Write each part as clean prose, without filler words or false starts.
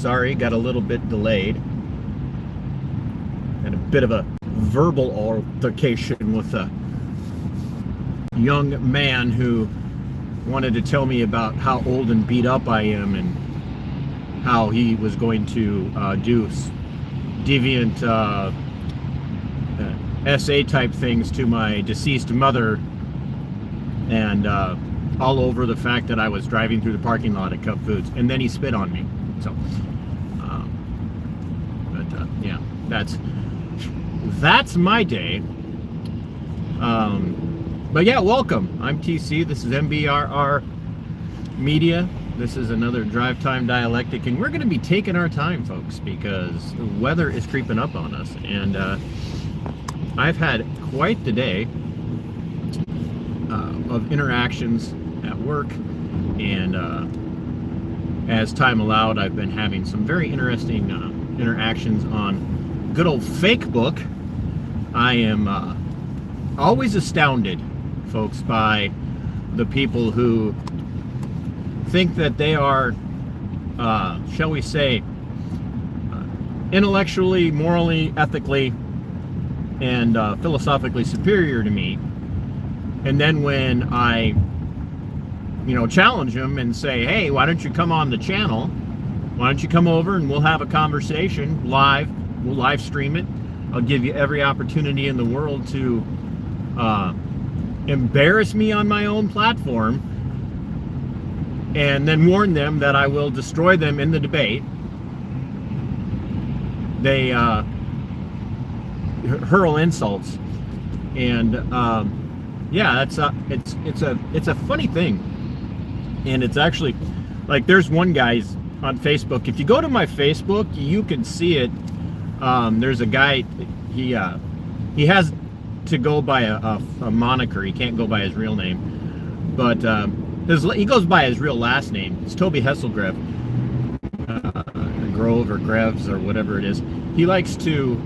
Sorry, got a little bit delayed. And a bit of a verbal altercation with a young man who wanted to tell me about how old and beat up I am and how he was going to do deviant SA type things to my deceased mother, and all over the fact that I was driving through the parking lot at Cub Foods, and then he spit on me. So, yeah, that's my day. But yeah, welcome. I'm TC. This is MBRR Media. This is another Drive Time Dialectic, and we're going to be taking our time, folks, because the weather is creeping up on us, and I've had quite the day of interactions at work, and as time allowed, I've been having some very interesting interactions on good old Facebook. I am always astounded, folks, by the people who think that they are, shall we say, intellectually, morally, ethically, and philosophically superior to me. And then when I, challenge them and say, hey, why don't you come on the channel? Why don't you come over and we'll have a conversation live? We'll live stream it. I'll give you every opportunity in the world to embarrass me on my own platform, and then warn them that I will destroy them in the debate. They hurl insults, and yeah, it's a funny thing, and it's actually like there's one guy's on Facebook. If you go to my Facebook, you can see it. There's a guy. He has to go by a moniker. He can't go by his real name, but he goes by his real last name. It's Toby Hesselgrove, Grove or Greves or whatever it is. He likes to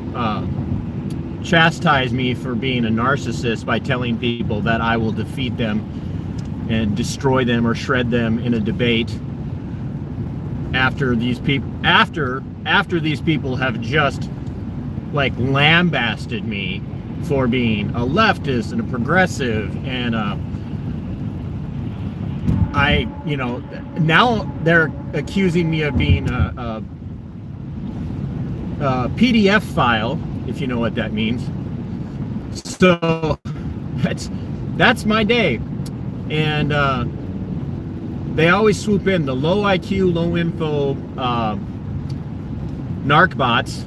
chastise me for being a narcissist by telling people that I will defeat them and destroy them or shred them in a debate after these people these people have just like lambasted me for being a leftist and a progressive, and now they're accusing me of being a PDF file, if you know what that means. So that's my day, and they always swoop in, the low IQ, low info narc bots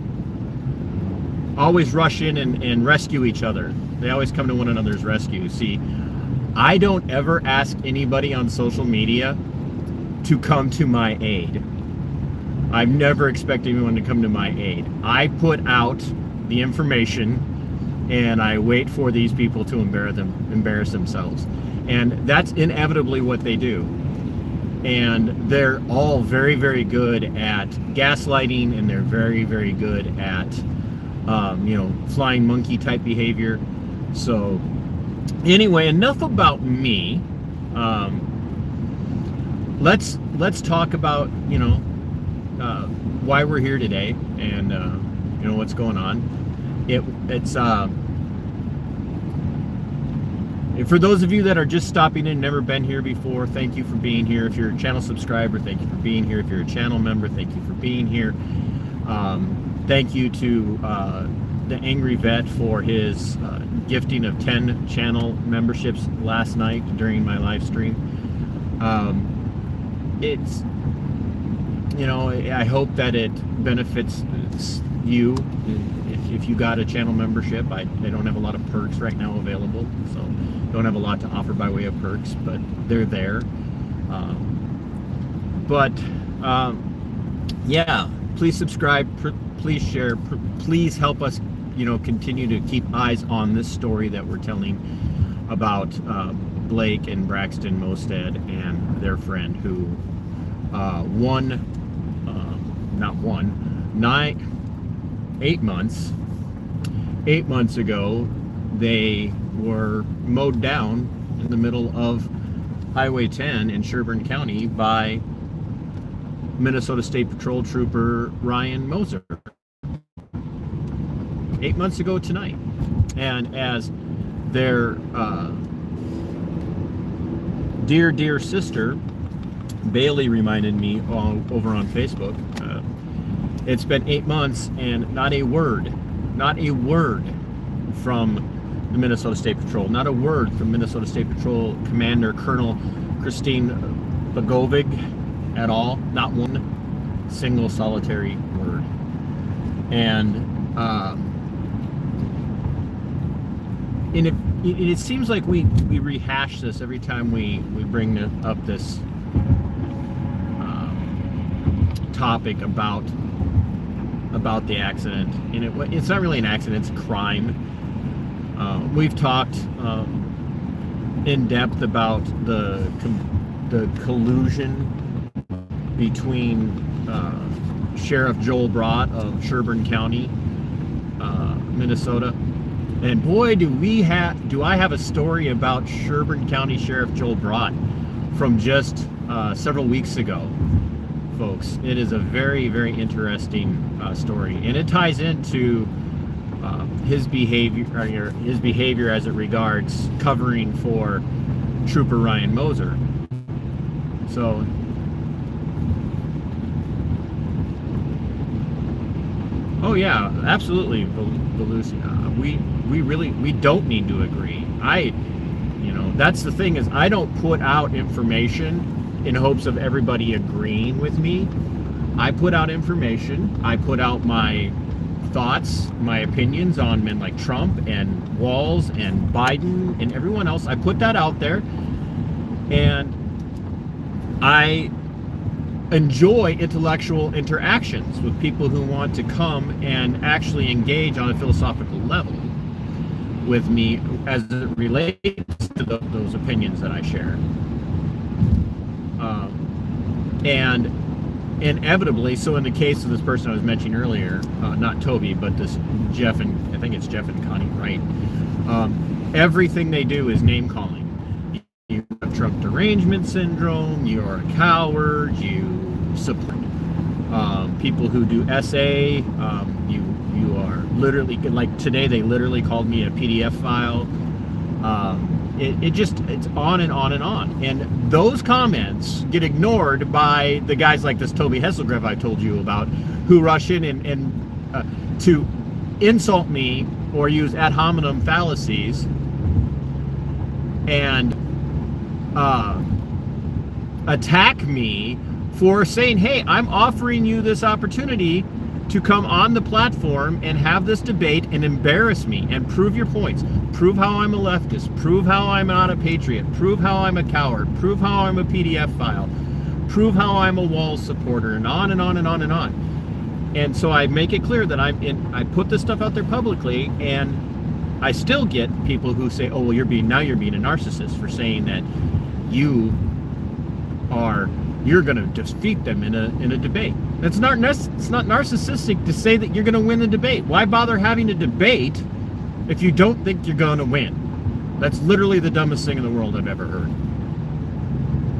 always rush in and rescue each other. They always come to one another's rescue. See, I don't ever ask anybody on social media to come to my aid. I've never expected anyone to come to my aid. I put out the information and I wait for these people to embarrass themselves. And that's inevitably what they do. And they're all very, very good at gaslighting, and they're very, very good at flying monkey type behavior. So anyway, enough about me. Let's talk about why we're here today, and what's going on. It's for those of you that are just stopping in, never been here before, thank you for being here. If you're a channel subscriber, thank you for being here. If you're a channel member, thank you for being here. Thank you to the Angry Vet for his gifting of 10 channel memberships last night during my live stream. It's, I hope that it benefits you. If you got a channel membership, they don't have a lot of perks right now available, so don't have a lot to offer by way of perks, but they're there. Yeah, please subscribe, please share, please help us, continue to keep eyes on this story that we're telling about Blayke and Braxton Mostad and their friend who 8 months ago, they were mowed down in the middle of Highway 10 in Sherburne County by Minnesota State Patrol Trooper Ryan Moeser 8 months ago tonight. And as their dear sister Bailey reminded me over on Facebook, it's been 8 months and not a word from the Minnesota State Patrol, not a word from Minnesota State Patrol Commander Colonel Christine Bogovic at all, not one single solitary word. And it seems like we rehash this every time we bring up this topic about the accident. And it's not really an accident, it's a crime. We've talked in depth about the collusion between Sheriff Joel Brott of Sherburne County, Minnesota. And boy, do I have a story about Sherburne County Sheriff Joel Brott from just several weeks ago, folks. It is a very, very interesting story, and it ties into his behavior as it regards covering for Trooper Ryan Moeser. So, oh yeah, absolutely, Belusi. We don't need to agree. That's the thing, is I don't put out information in hopes of everybody agreeing with me. I put out information. I put out my thoughts, my opinions on men like Trump and Walz and Biden and everyone else. I put that out there, and I enjoy intellectual interactions with people who want to come and actually engage on a philosophical level with me as it relates to those opinions that I share. And inevitably, so in the case of this person I was mentioning earlier, not Toby, but this Jeff and I think it's Jeff and Connie Wright, everything they do is name calling. You have Trump derangement syndrome, you're a coward, you support people who do SA, you are literally, like today they literally called me a PDF file. It's on and on and on. And those comments get ignored by the guys like this Toby Hesselgrev I told you about, who rush in and to insult me or use ad hominem fallacies and attack me for saying, hey, I'm offering you this opportunity to come on the platform and have this debate and embarrass me and prove your points. Prove how I'm a leftist. Prove how I'm not a patriot. Prove how I'm a coward. Prove how I'm a PDF file. Prove how I'm a Walz supporter, and on and on and on and on. And so I make it clear that I put this stuff out there publicly, and I still get people who say, oh, well, you're being a narcissist for saying that you're going to defeat them in a debate. It's not narcissistic to say that you're going to win the debate. Why bother having a debate if you don't think you're going to win? That's literally the dumbest thing in the world I've ever heard.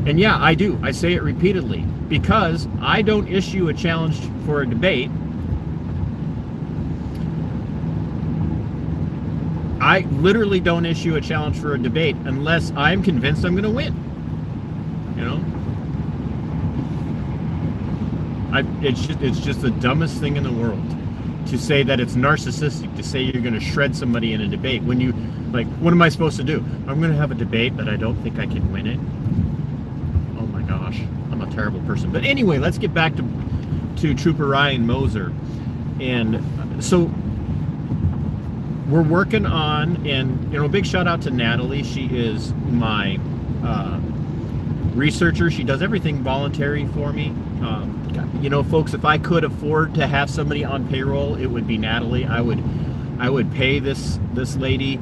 And yeah, I do. I say it repeatedly, because I don't issue a challenge for a debate. I literally don't issue a challenge for a debate unless I'm convinced I'm going to win. You know? It's just the dumbest thing in the world to say that it's narcissistic to say you're going to shred somebody in a debate when you, like, what am I supposed to do? I'm going to have a debate, but I don't think I can win it. Oh my gosh, I'm a terrible person. But anyway, let's get back to Trooper Ryan Moeser. And so we're working on, and big shout out to Natalie. She is my researcher. She does everything voluntary for me. Folks, if I could afford to have somebody on payroll, it would be Natalie. I would pay this lady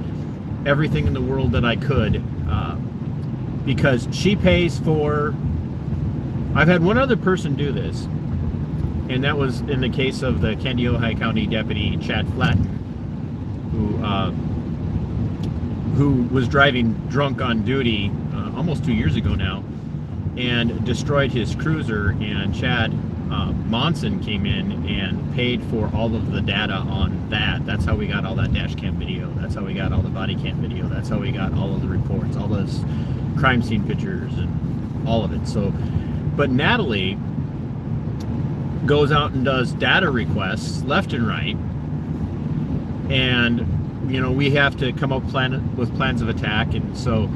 everything in the world that I could, because she pays for. I've had one other person do this, and that was in the case of the Kandiyohi County Deputy Chad Flatton, who was driving drunk on duty almost 2 years ago now, and destroyed his cruiser, and Chad Monson came in and paid for all of the data on that. That's how we got all that dash cam video. That's how we got all the body cam video. That's how we got all of the reports, all those crime scene pictures, and all of it. So, but Natalie goes out and does data requests left and right, and we have to come up with plans of attack, and so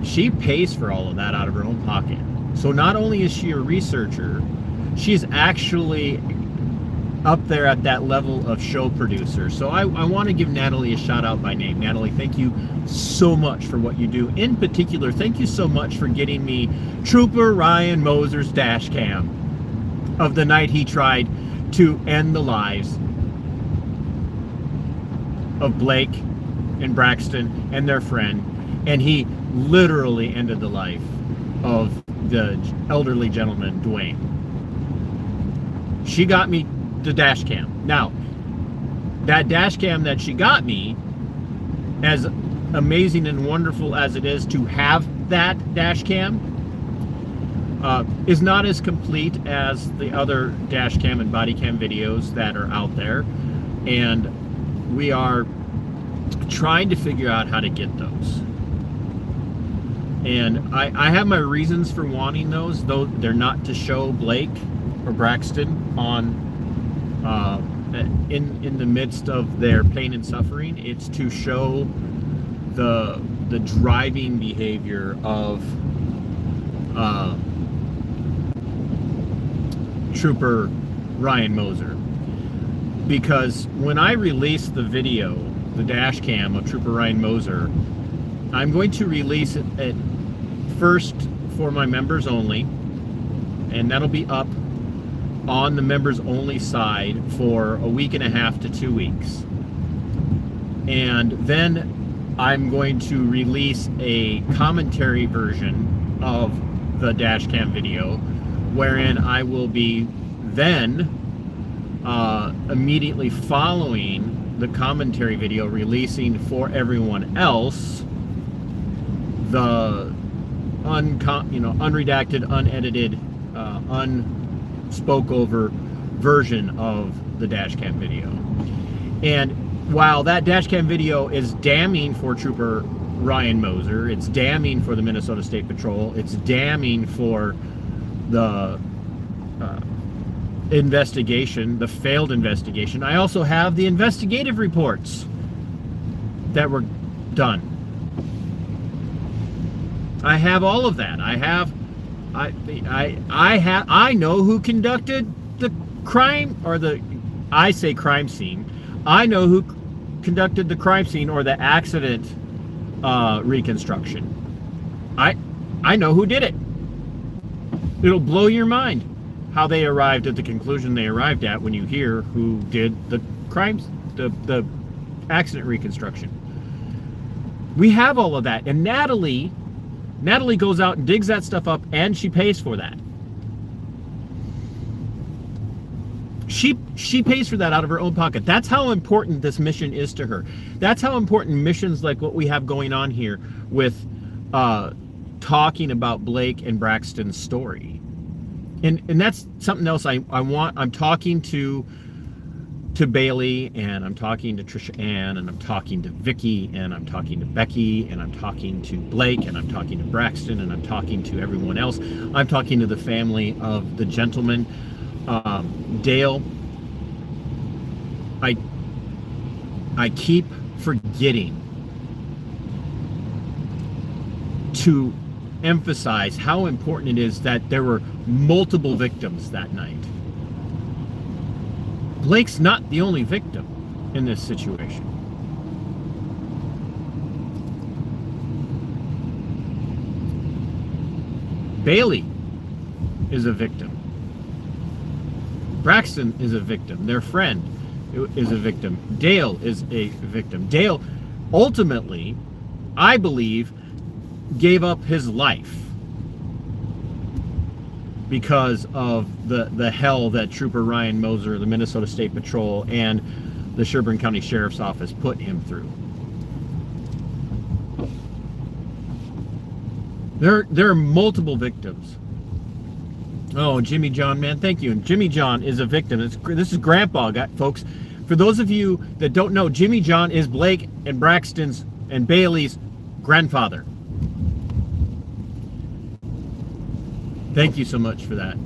she pays for all of that out of her own pocket. So not only is she a researcher, she's actually up there at that level of show producer. So I want to give Natalie a shout out by name. Natalie, thank you so much for what you do. In particular, thank you so much for getting me Trooper Ryan Moeser's dash cam of the night he tried to end the lives of Blayke and Braxton and their friend, and he literally ended the life of the elderly gentleman, Dwayne. She got me the dash cam. Now, that dash cam that she got me, as amazing and wonderful as it is to have that dash cam, is not as complete as the other dash cam and body cam videos that are out there, and we are trying to figure out how to get those. And I have my reasons for wanting those, though they're not to show Blayke or Braxton on in the midst of their pain and suffering. It's to show the driving behavior of Trooper Ryan Moeser. Because when I release the video, the dash cam of Trooper Ryan Moeser, I'm going to release it at first for my members only, and that'll be up on the members only side for a week and a half to 2 weeks. And then I'm going to release a commentary version of the dash cam video, wherein I will be then immediately following the commentary video, releasing for everyone else the unredacted, unedited, unspoke over version of the dash cam video. And while that dash cam video is damning for Trooper Ryan Moeser, it's damning for the Minnesota State Patrol, it's damning for the investigation, the failed investigation, I also have the investigative reports that were done. I have all of that. I know who conducted the crime, or I say crime scene. I know who conducted the crime scene or the accident reconstruction. I know who did it. It'll blow your mind how they arrived at the conclusion they arrived at when you hear who did the crimes, the accident reconstruction. We have all of that, and Natalie goes out and digs that stuff up, and she pays for that. She pays for that out of her own pocket. That's how important this mission is to her. That's how important missions like what we have going on here with talking about Blayke and Braxton's story. And that's something else I want. I'm talking to Bailey, and I'm talking to Trisha Ann, and I'm talking to Vicky, and I'm talking to Becky, and I'm talking to Blayke, and I'm talking to Braxton, and I'm talking to everyone else. I'm talking to the family of the gentleman, Dale. I keep forgetting to emphasize how important it is that there were multiple victims that night. Blayke's not the only victim in this situation. Bailey is a victim. Braxton is a victim. Their friend is a victim. Dale is a victim. Dale ultimately, I believe, gave up his life because of the hell that Trooper Ryan Moeser, the Minnesota State Patrol, and the Sherburne County Sheriff's Office put him through. There are multiple victims. Oh, Jimmy John, man, thank you. And Jimmy John is a victim. This is Grandpa, folks. For those of you that don't know, Jimmy John is Blayke and Braxton's and Bailey's grandfather. Thank you so much for that.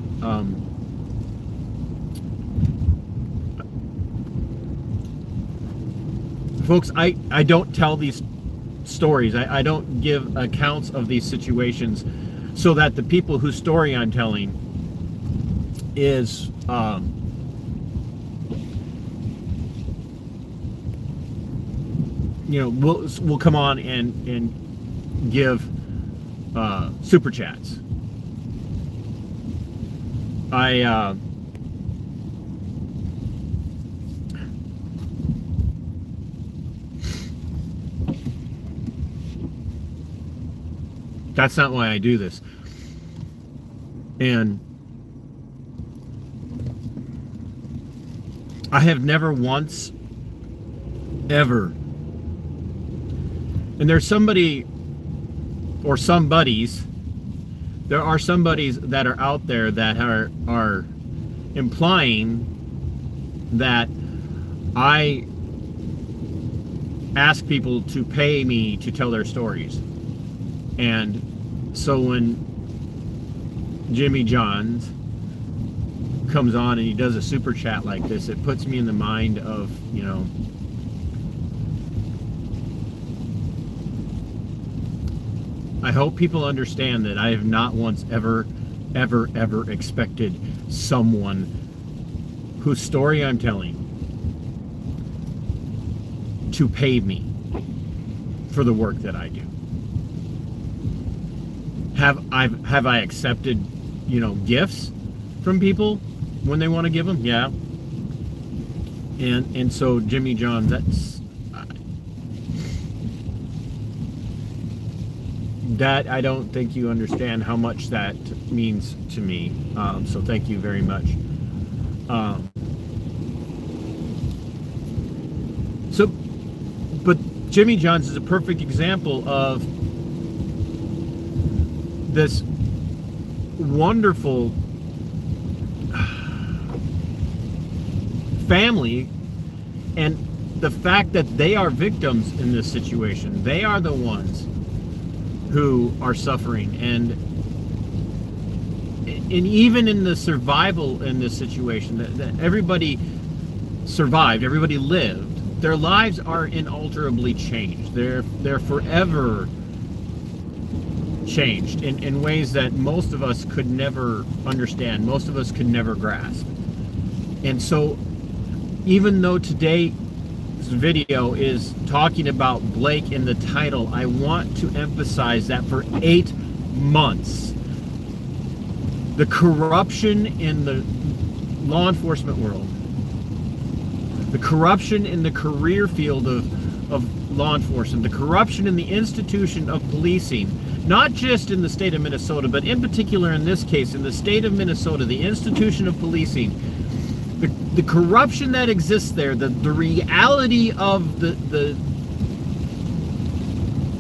Folks, I don't tell these stories. I don't give accounts of these situations so that the people whose story I'm telling is will come on and give super chats. That's not why I do this. And I have never once, ever, and there's somebody or somebodies, there are somebodies that are out there that are implying that I ask people to pay me to tell their stories. And so when Jimmy Johns comes on and he does a super chat like this, it puts me in the mind of, I hope people understand that I have not once ever expected someone whose story I'm telling to pay me for the work that I do. Have I accepted, gifts from people when they want to give them? Yeah. And so Jimmy John, that I don't think you understand how much that means to me. So thank you very much. But Jimmy Johns is a perfect example of this wonderful family, and the fact that they are victims in this situation. They are the ones who are suffering, and even in the survival in this situation, that everybody survived, everybody lived. Their lives are inalterably changed. They're forever changed in ways that most of us could never understand, most of us could never grasp. And so even though today's video is talking about Blayke in the title, I want to emphasize that for 8 months, the corruption in the law enforcement world, the corruption in the career field of law enforcement, the corruption in the institution of policing, not just in the state of Minnesota, but in particular in this case, in the state of Minnesota, the institution of policing, the corruption that exists there, the reality of the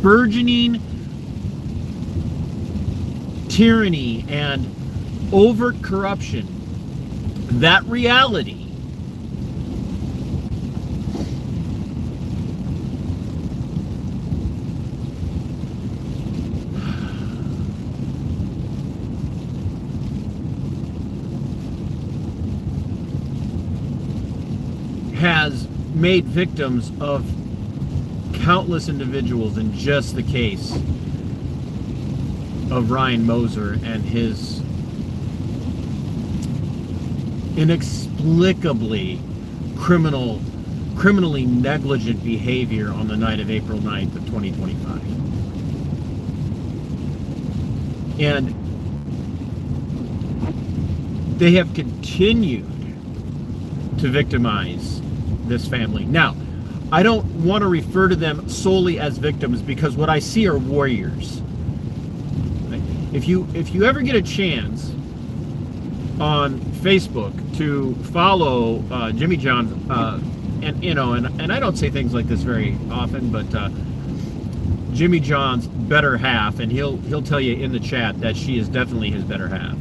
burgeoning tyranny and overt corruption, that reality has made victims of countless individuals in just the case of Ryan Moeser and his inexplicably criminally negligent behavior on the night of April 9th of 2025. And they have continued to victimize this family. Now, I don't want to refer to them solely as victims, because what I see are warriors. Right? If you ever get a chance on Facebook to follow Jimmy John, and I don't say things like this very often, but Jimmy John's better half, and he'll tell you in the chat that she is definitely his better half.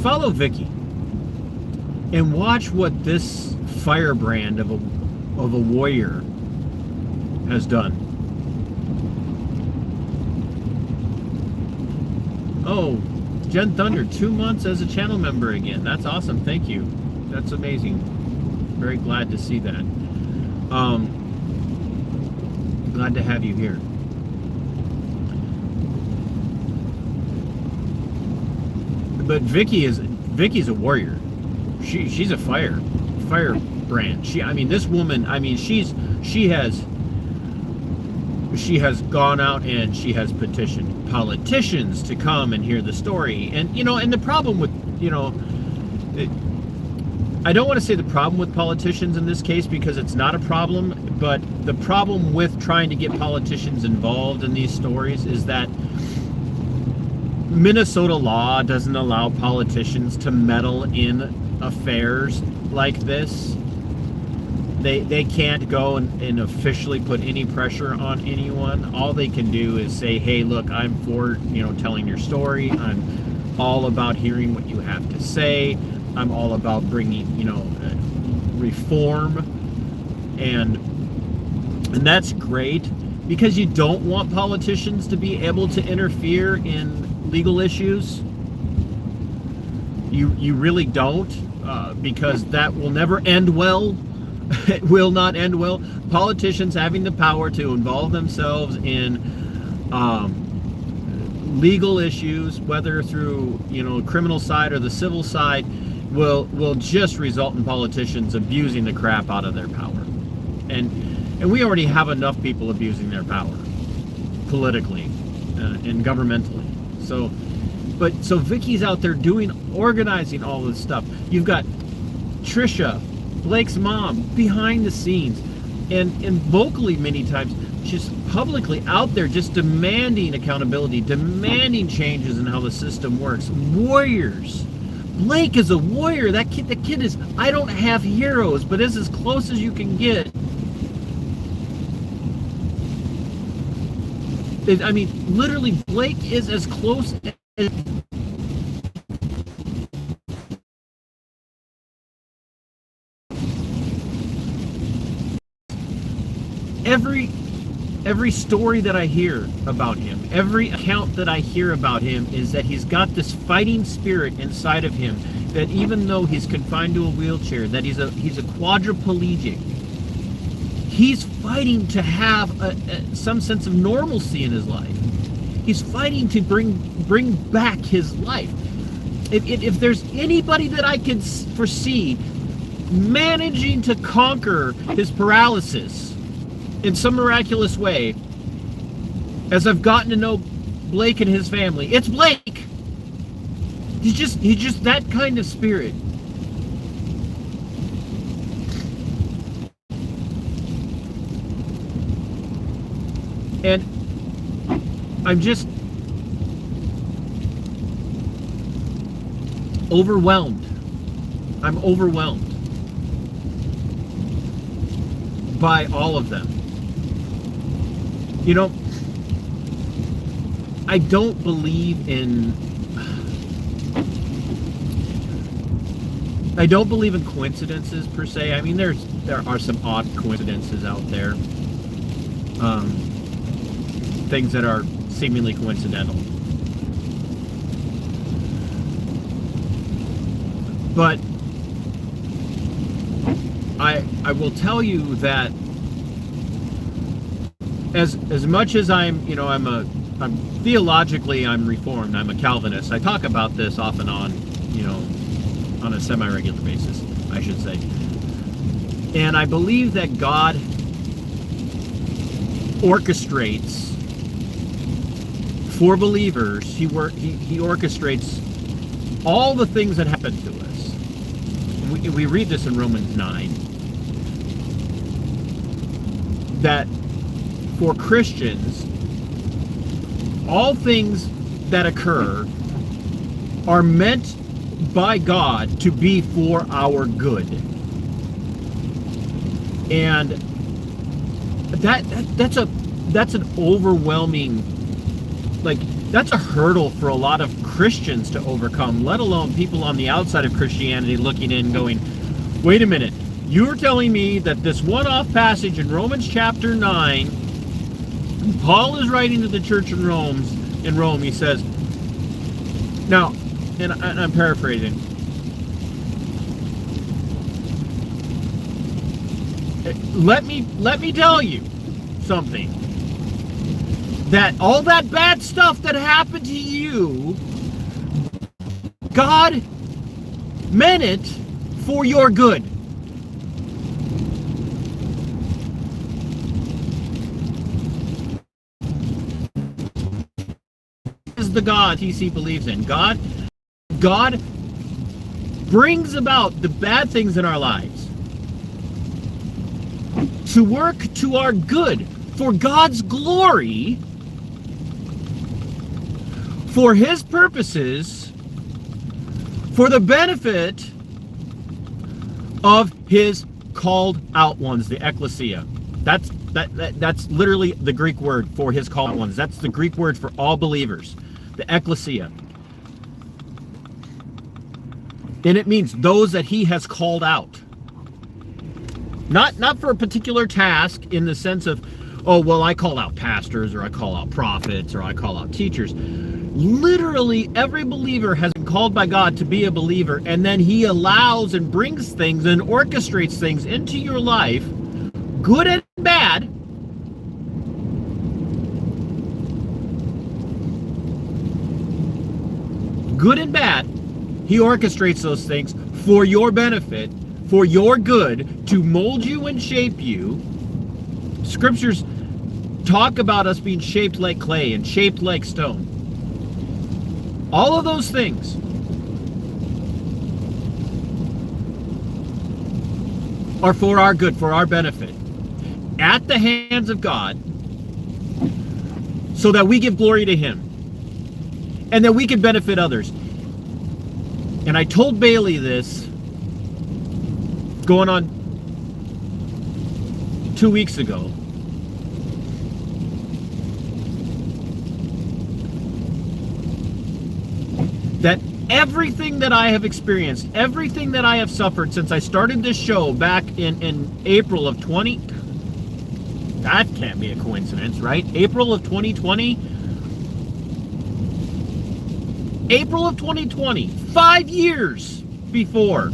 Follow Vicky and watch what this firebrand of a warrior has done. Oh, Jen Thunder, 2 months as a channel member again. That's awesome. Thank you. That's amazing. Very glad to see that. Glad to have you here. But Vicky's a warrior. She's a firebrand. This woman, she has gone out and she has petitioned politicians to come and hear the story. And and the problem with, I don't want to say the problem with politicians in this case, because it's not a problem, but the problem with trying to get politicians involved in these stories is that Minnesota law doesn't allow politicians to meddle in affairs like this. They can't go and officially put any pressure on anyone. All they can do is say, hey, look, I'm for telling your story. I'm all about hearing what you have to say. I'm all about bringing reform, and that's great, because you don't want politicians to be able to interfere in legal issues. You really don't, because that will never end well. It will not end well. Politicians having the power to involve themselves in legal issues, whether through criminal side or the civil side, will just result in politicians abusing the crap out of their power. And we already have enough people abusing their power politically and governmentally. So Vicky's out there organizing all this stuff. You've got Trisha, Blayke's mom, behind the scenes, and vocally many times, just publicly out there, just demanding accountability, demanding changes in how the system works. Warriors. Blayke is a warrior. The kid is, I don't have heroes, but it's as close as you can get. Literally, Blayke is as close as... Every story that I hear about him, every account that I hear about him, is that he's got this fighting spirit inside of him, that even though he's confined to a wheelchair, that he's a quadriplegic, he's fighting to have some sense of normalcy in his life. He's fighting to bring back his life. If there's anybody that I can foresee managing to conquer his paralysis in some miraculous way, as I've gotten to know Blayke and his family, it's Blayke. He's just that kind of spirit. And I'm just overwhelmed. I'm overwhelmed by all of them. I don't believe in coincidences per se. There are some odd coincidences out there. Things that are seemingly coincidental. But I will tell you that as much as I'm theologically I'm Reformed, I'm a Calvinist. I talk about this off and on, on a semi-regular basis, I should say. And I believe that God orchestrates for believers. He orchestrates all the things that happen to us. We read this in Romans 9, that for Christians, all things that occur are meant by God to be for our good. And that's an overwhelming, like, that's a hurdle for a lot of Christians to overcome, let alone people on the outside of Christianity looking in going, wait a minute, you're telling me that this one-off passage in Romans chapter 9, Paul is writing to the church in Rome, he says, now, and I'm paraphrasing, let me tell you something, that all that bad stuff that happened to you, God meant it for your good. Is the God TC believes in. God brings about the bad things in our lives to work to our good, for God's glory, for His purposes, for the benefit of His called out ones, the ecclesia. That's literally the Greek word for His called out ones. That's the Greek word for all believers, the ecclesia. And it means those that He has called out. Not for a particular task in the sense of, oh, well, I call out pastors, or I call out prophets, or I call out teachers. Literally, every believer has been called by God to be a believer, and then He allows and brings things and orchestrates things into your life, good and bad, good and bad. He orchestrates those things for your benefit, for your good, to mold you and shape you. Scriptures talk about us being shaped like clay and shaped like stone. All of those things are for our good, for our benefit, at the hands of God, so that we give glory to Him and that we can benefit others. And I told Bailey this going on 2 weeks ago. That everything that I have experienced, everything that I have suffered since I started this show back in April of 20... That can't be a coincidence, right? April of 2020. April of 2020, 5 years before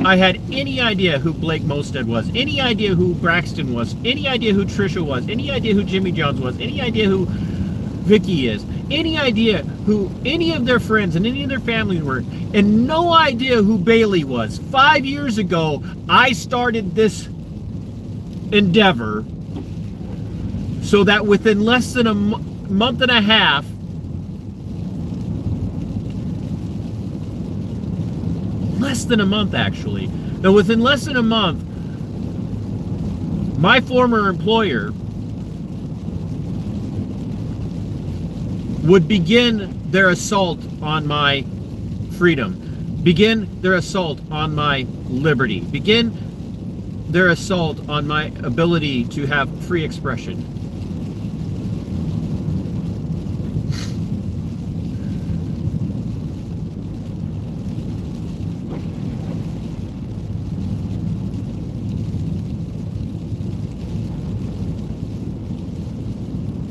I had any idea who Blayke Mostad was, any idea who Braxton was, any idea who Trisha was, any idea who Jimmy Jones was, any idea who Vicky is, any idea who any of their friends and any of their families were, and no idea who Bailey was. 5 years ago, I started this endeavor so that within less than a month and a half, less than a month actually, now within less than a month, my former employer would begin their assault on my freedom, begin their assault on my liberty, begin their assault on my ability to have free expression.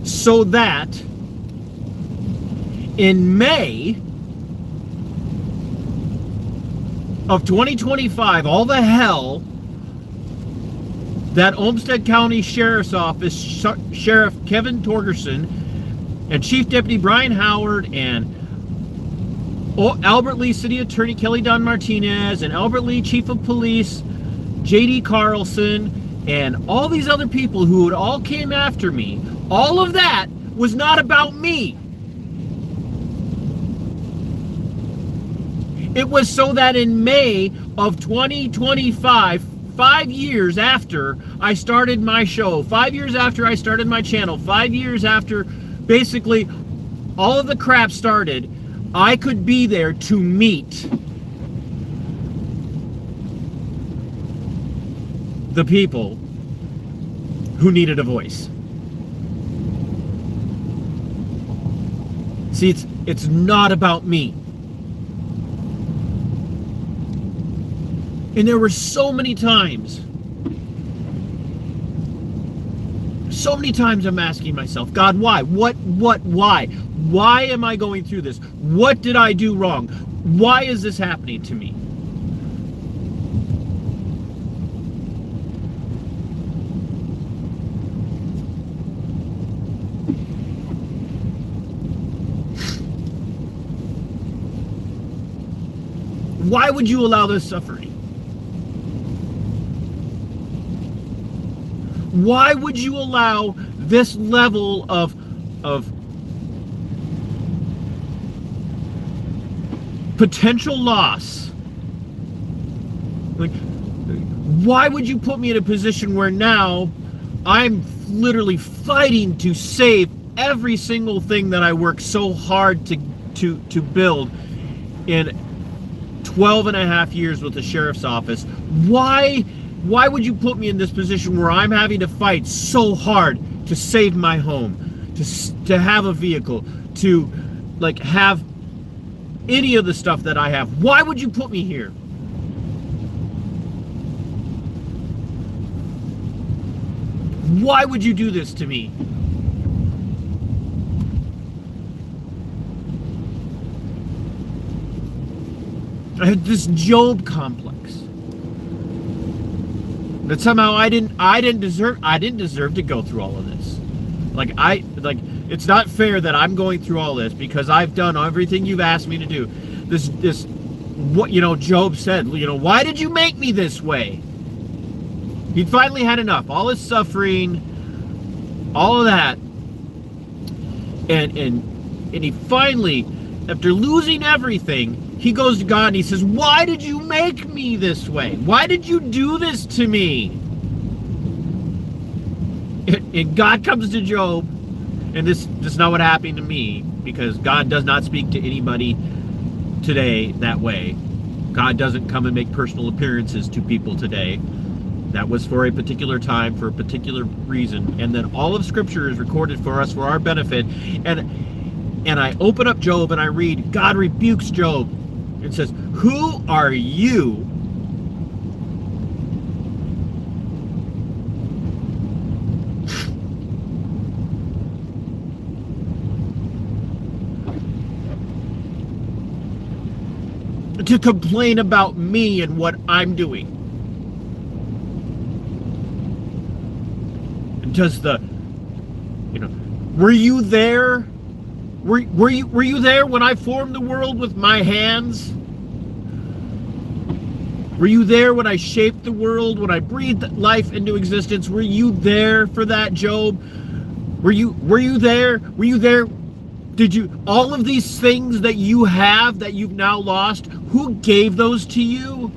So that in May of 2025, all the hell that Olmsted County Sheriff's Office Sheriff Kevin Torgerson and Chief Deputy Brian Howard and Albert Lee City Attorney Kelly Don Martinez and Albert Lee Chief of Police J.D. Carlson and all these other people who all came after me, all of that was not about me. It was so that in May of 2025, 5 years after I started my show, 5 years after I started my channel, 5 years after basically all of the crap started, I could be there to meet the people who needed a voice. See, it's not about me. And there were so many times I'm asking myself, God, why? Why? Why am I going through this? What did I do wrong? Why is this happening to me? Why would you allow this suffering? Why would you allow this level of potential loss? Like, why would you put me in a position where now I'm literally fighting to save every single thing that I worked so hard to build in 12 and a half years with the sheriff's office? Why would you put me in this position where I'm having to fight so hard to save my home, to have a vehicle, to like have any of the stuff that I have? Why would you put me here? Why would you do this to me? I had this Job complex that somehow I didn't deserve to go through all of this. It's not fair that I'm going through all this because I've done everything you've asked me to do. This what Job said, why did you make me this way? He'd finally had enough. All his suffering, all of that. And he finally, after losing everything, he goes to God and he says, why did you make me this way? Why did you do this to me? And God comes to Job, and this is not what happened to me, because God does not speak to anybody today that way. God doesn't come and make personal appearances to people today. That was for a particular time, for a particular reason. And then all of Scripture is recorded for us for our benefit. And I open up Job and I read, God rebukes Job. It says, who are you to complain about me and what I'm doing? Does were you there? Were you there when I formed the world with my hands? Were you there when I shaped the world, when I breathed life into existence? Were you there for that, Job? Were you there? Were you there? Did you, all of these things that you have that you've now lost, who gave those to you?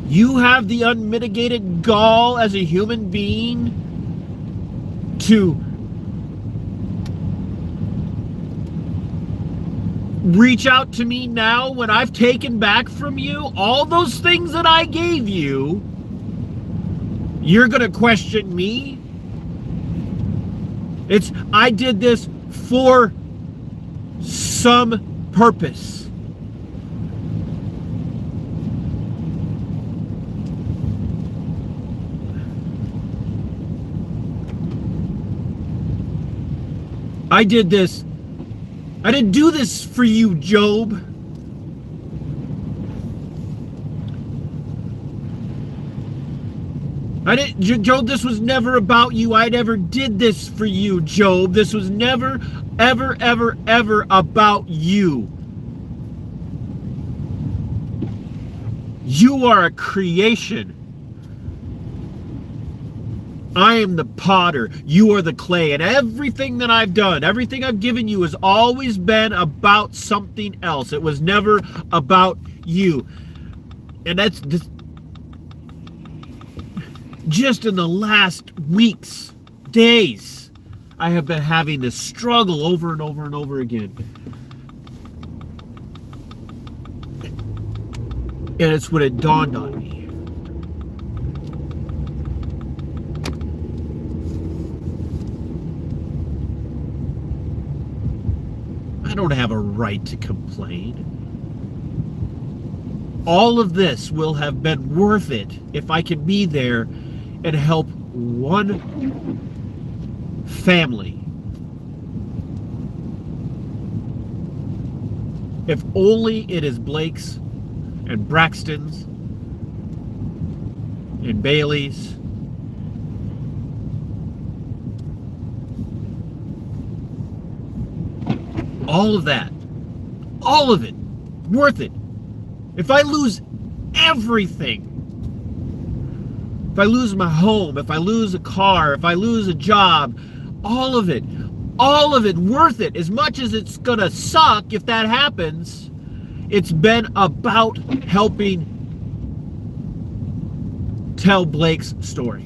You have the unmitigated gall as a human being to reach out to me now when I've taken back from you all those things that I gave you. You're going to question me? I did this for some purpose. I did this. I didn't do this for you, Job. Job, this was never about you. I never did this for you, Job. This was never, ever, ever, ever about you. You are a creation. I am the potter, you are the clay, and everything that I've done, everything I've given you has always been about something else. It was never about you. And Just in the last weeks, days, I have been having this struggle over and over and over again. And it's when it dawned on me. I don't have a right to complain. All of this will have been worth it if I can be there and help one family. If only it is Blake's and Braxton's and Bailey's. All of that. All of it. Worth it. If I lose everything, if I lose my home, if I lose a car, if I lose a job, all of it worth it. As much as it's gonna suck if that happens, it's been about helping tell Blake's story.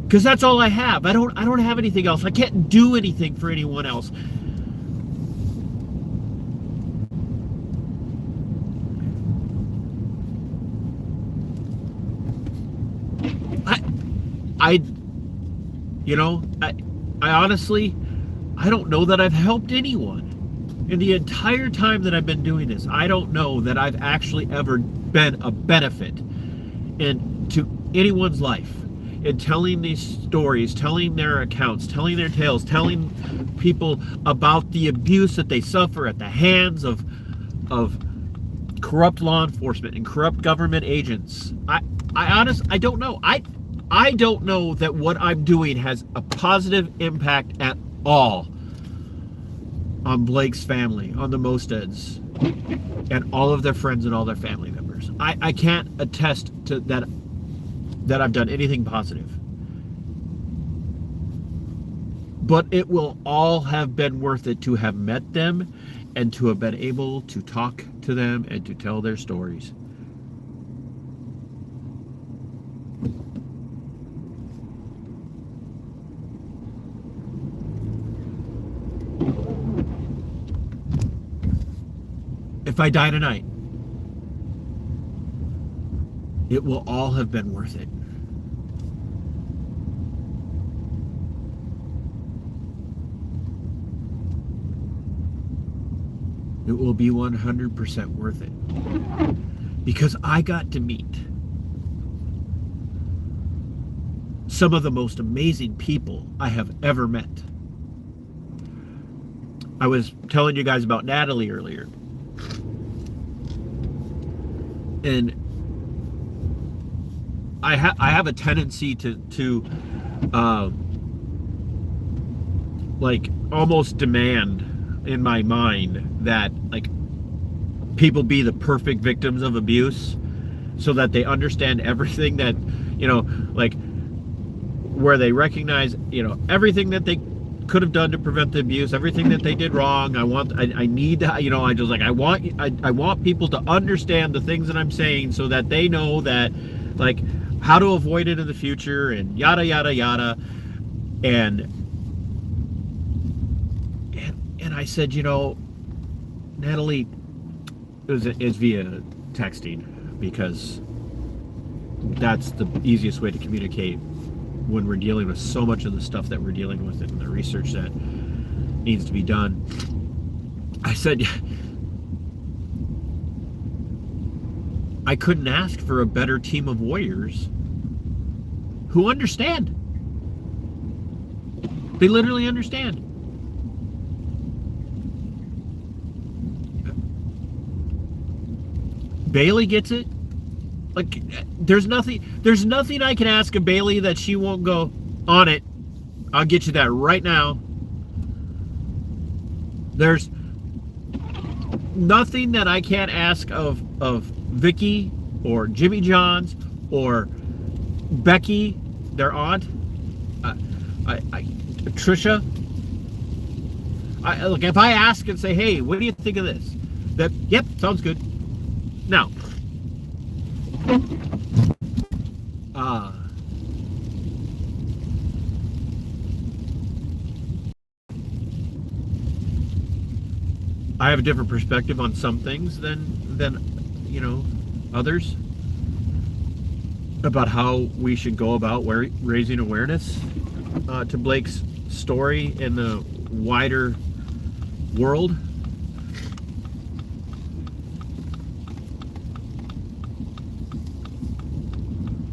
Because that's all I have. I don't have anything else. I can't do anything for anyone else. I honestly, I don't know that I've helped anyone. In the entire time that I've been doing this, I don't know that I've actually ever been a benefit to anyone's life in telling these stories, telling their accounts, telling their tales, telling people about the abuse that they suffer at the hands of corrupt law enforcement and corrupt government agents. I don't know. I don't know that what I'm doing has a positive impact at all on Blake's family, on the Mostads, and all of their friends and all their family members. I can't attest to that I've done anything positive. But it will all have been worth it to have met them and to have been able to talk to them and to tell their stories. If I die tonight, it will all have been worth it. It will be 100% worth it. Because I got to meet some of the most amazing people I have ever met. I was telling you guys about Natalie earlier. And I have a tendency to like almost demand in my mind that like people be the perfect victims of abuse so that they understand everything that, like where they recognize, everything that they could have done to prevent the abuse, everything that they did wrong. I want people to understand the things that I'm saying so that they know that like how to avoid it in the future and yada yada yada. And I said, Natalie, it's via texting because that's the easiest way to communicate when we're dealing with so much of the stuff that we're dealing with and the research that needs to be done. I said, I couldn't ask for a better team of warriors who understand. They literally understand. Bailey gets it. Like, there's nothing I can ask of Bailey that she won't go on it. I'll get you that right now. There's nothing that I can't ask of Vicky or Jimmy Johns or Becky, their aunt, Trisha. Look, if I ask and say, hey, what do you think of this? Yep, sounds good. Now, Uh, I have a different perspective on some things than others about how we should go about raising awareness to Blayke's story in the wider world.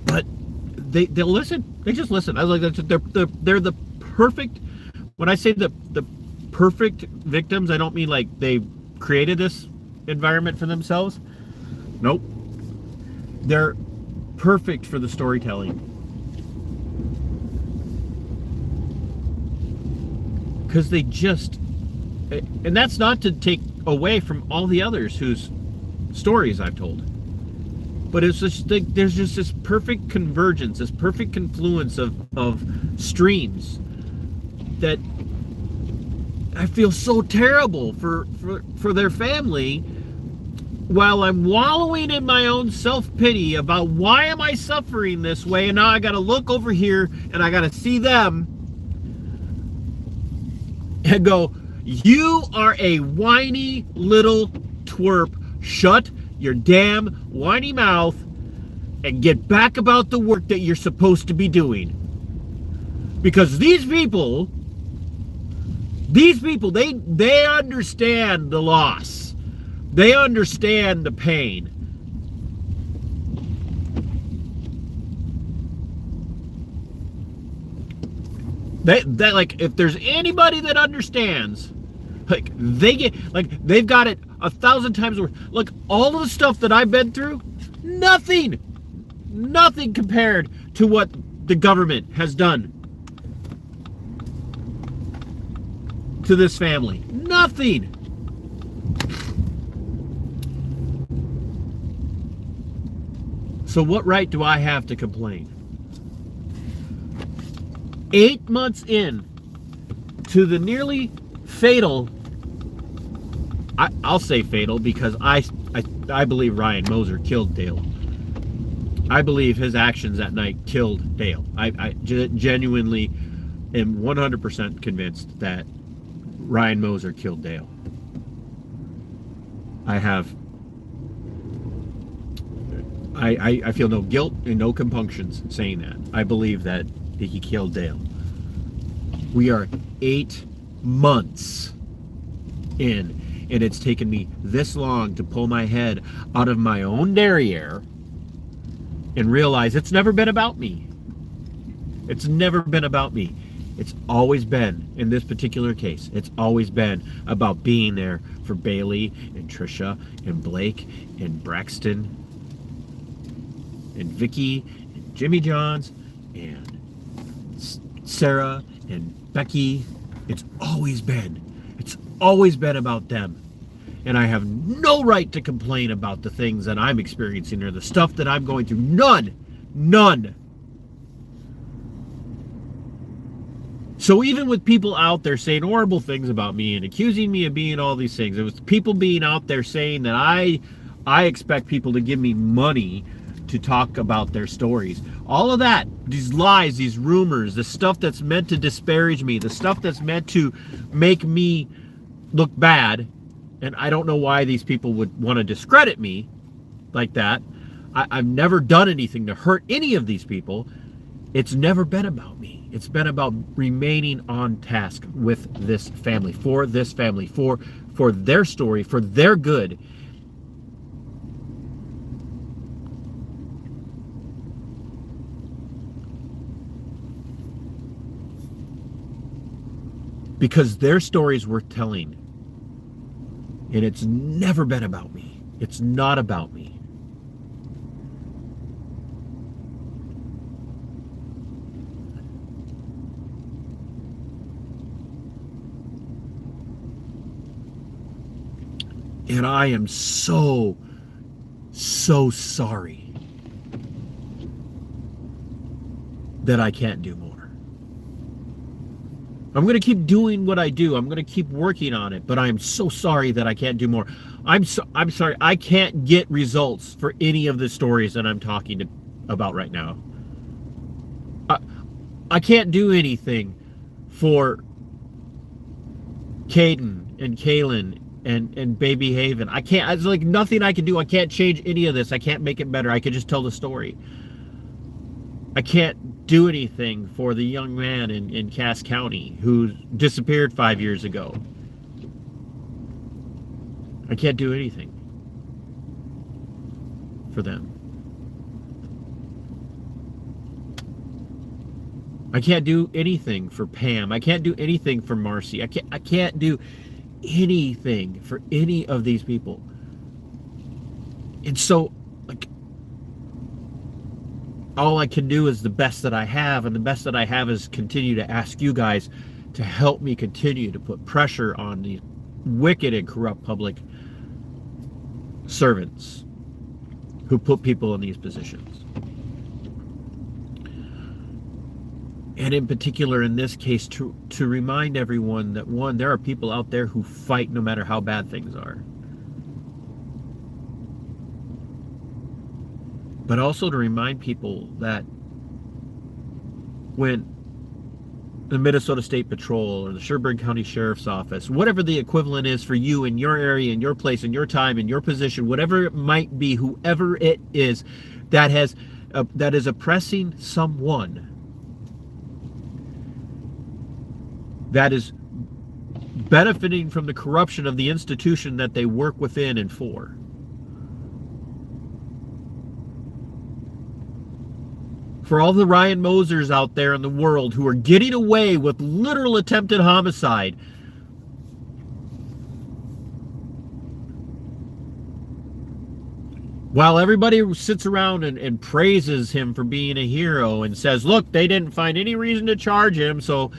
But they'll listen. They just listen. I was like, they're the perfect. When I say the perfect victims, I don't mean like they created this environment for themselves. Nope. They're perfect for the storytelling. Because they just, and that's not to take away from all the others whose stories I've told, but it's just there's just this perfect convergence, this perfect confluence of streams that I feel so terrible for their family, while I'm wallowing in my own self-pity about why am I suffering this way, and now I gotta look over here and I gotta see them and go, you are a whiny little twerp. Shut your damn whiny mouth and get back about the work that you're supposed to be doing. Because these people, they understand the loss. They understand the pain. That like, if there's anybody that understands, like they've got it 1,000 times worse. Like all of the stuff that I've been through, nothing compared to what the government has done to this family. Nothing. So what right do I have to complain? 8 months in to the nearly fatal, I'll say fatal because I believe Ryan Moeser killed Dale. I believe his actions that night killed Dale. I genuinely am 100% convinced that Ryan Moeser killed Dale. I feel no guilt and no compunctions saying that. I believe that he killed Dale. We are 8 months in, and it's taken me this long to pull my head out of my own derriere and realize it's never been about me. It's never been about me. It's always been, in this particular case, it's always been about being there for Bailey and Trisha and Blayke and Braxton and Vicky and Jimmy Johns and Sarah and Becky. It's always been about them. And I have no right to complain about the things that I'm experiencing or the stuff that I'm going through. None. So even with people out there saying horrible things about me and accusing me of being all these things, it was people being out there saying that I expect people to give me money to talk about their stories. All of that, these lies, these rumors, the stuff that's meant to disparage me, the stuff that's meant to make me look bad, and I don't know why these people would want to discredit me like that. I've never done anything to hurt any of these people. It's never been about me. It's been about remaining on task with this family, for this family, for their story, for their good. Because their story's worth telling. And it's never been about me. It's not about me. And I am so sorry that I can't do more. I'm going to keep doing what I do. I'm going to keep working on it, but I am so sorry that I can't do more. I'm sorry. I can't get results for any of the stories that I'm talking about right now. I can't do anything for Caden and Kaylin and Baby Haven. I can't, it's like nothing I can do. I can't change any of this. I can't make it better. I could just tell the story. I can't do anything for the young man in Cass County who disappeared 5 years ago. I can't do anything for them. I can't do anything for Pam. I can't do anything for Marcy. I can't do anything for any of these people. And so, like, all I can do is the best that I have, and the best that I have is continue to ask you guys to help me continue to put pressure on these wicked and corrupt public servants who put people in these positions. And in particular, in this case, to remind everyone that, one, there are people out there who fight no matter how bad things are. But also to remind people that when the Minnesota State Patrol or the Sherburne County Sheriff's Office, whatever the equivalent is for you in your area, in your place, in your time, in your position, whatever it might be, whoever it is that is oppressing someone, that is benefiting from the corruption of the institution that they work within and for. For all the Ryan Moesers out there in the world who are getting away with literal attempted homicide, while everybody sits around and praises him for being a hero and says, look, they didn't find any reason to charge him, so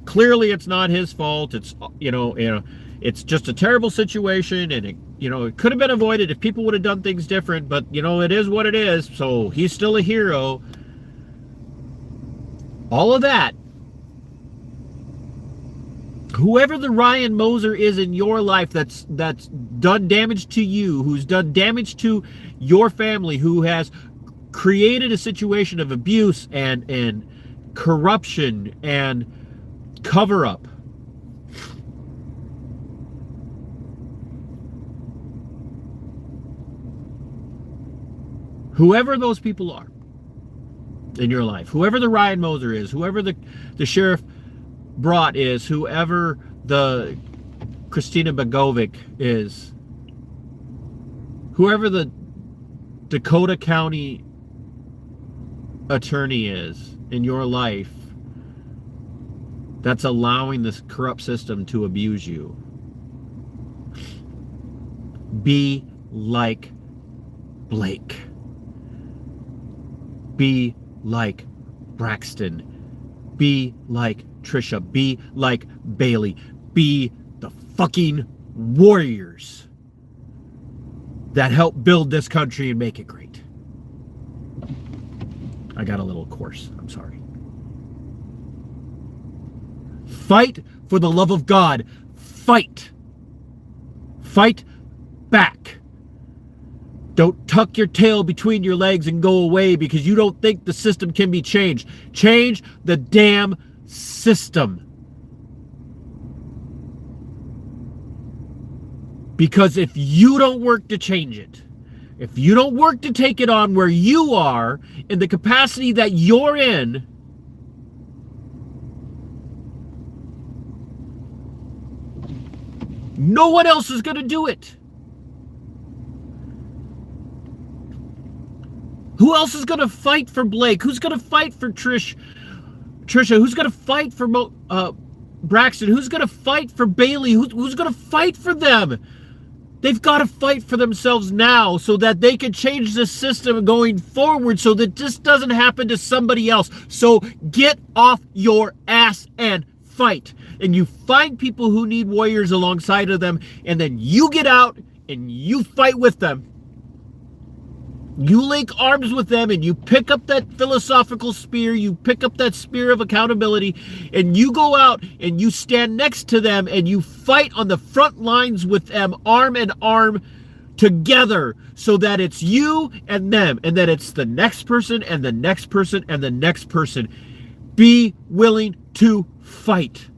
clearly it's not his fault. It's, it's just a terrible situation, and it could have been avoided if people would have done things different, but it is what it is, so he's still a hero. All of that, whoever the Ryan Moeser is in your life that's done damage to you, who's done damage to your family, who has created a situation of abuse and corruption and cover up, whoever those people are in your life, whoever the Ryan Moeser is, whoever the Sheriff Brought is, whoever the Christina Begovic is, whoever the Dakota County attorney is in your life that's allowing this corrupt system to abuse you, be like Blayke. Be like Braxton. Be like Trisha. Be like Bailey. Be the fucking warriors that help build this country and make it great. I got a little coarse. I'm sorry. Fight for the love of God. Fight. Fight back. Don't tuck your tail between your legs and go away because you don't think the system can be changed. Change the damn system. Because if you don't work to change it, if you don't work to take it on where you are, in the capacity that you're in, no one else is going to do it. Who else is going to fight for Blayke? Who's going to fight for Trisha? Who's going to fight for Braxton? Who's going to fight for Bailey? Who's going to fight for them? They've got to fight for themselves now so that they can change the system going forward so that this doesn't happen to somebody else. So get off your ass and fight. And you find people who need warriors alongside of them, and then you get out and you fight with them. You link arms with them and you pick up that philosophical spear, you pick up that spear of accountability, and you go out and you stand next to them and you fight on the front lines with them, arm in arm together, so that it's you and them, and that it's the next person and the next person and the next person. Be willing to fight.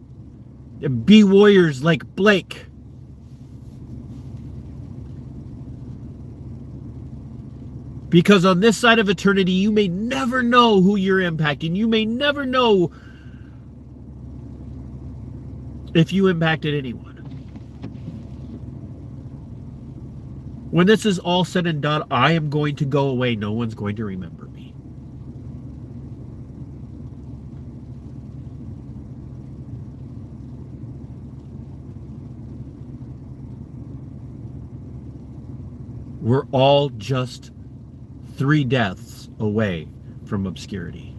Be warriors like Blayke. Because on this side of eternity, you may never know who you're impacting. You may never know if you impacted anyone. When this is all said and done, I am going to go away. No one's going to remember me. We're all just 3 deaths away from obscurity.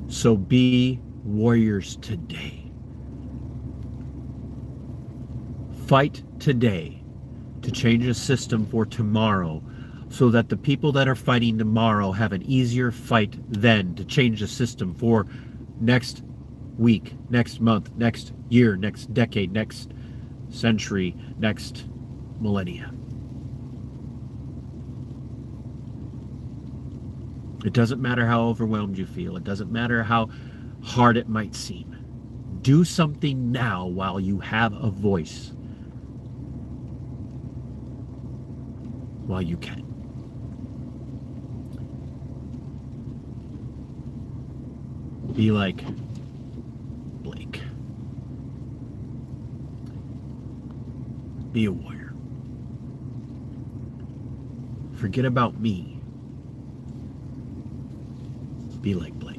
So be warriors today. Fight today to change a system for tomorrow, so that the people that are fighting tomorrow have an easier fight then to change the system for next week, next month, next year, next decade, next century, next millennia. It doesn't matter how overwhelmed you feel. It doesn't matter how hard it might seem. Do something now while you have a voice. While you can. Be like Blayke. Be a warrior. Forget about me. Be like Blayke.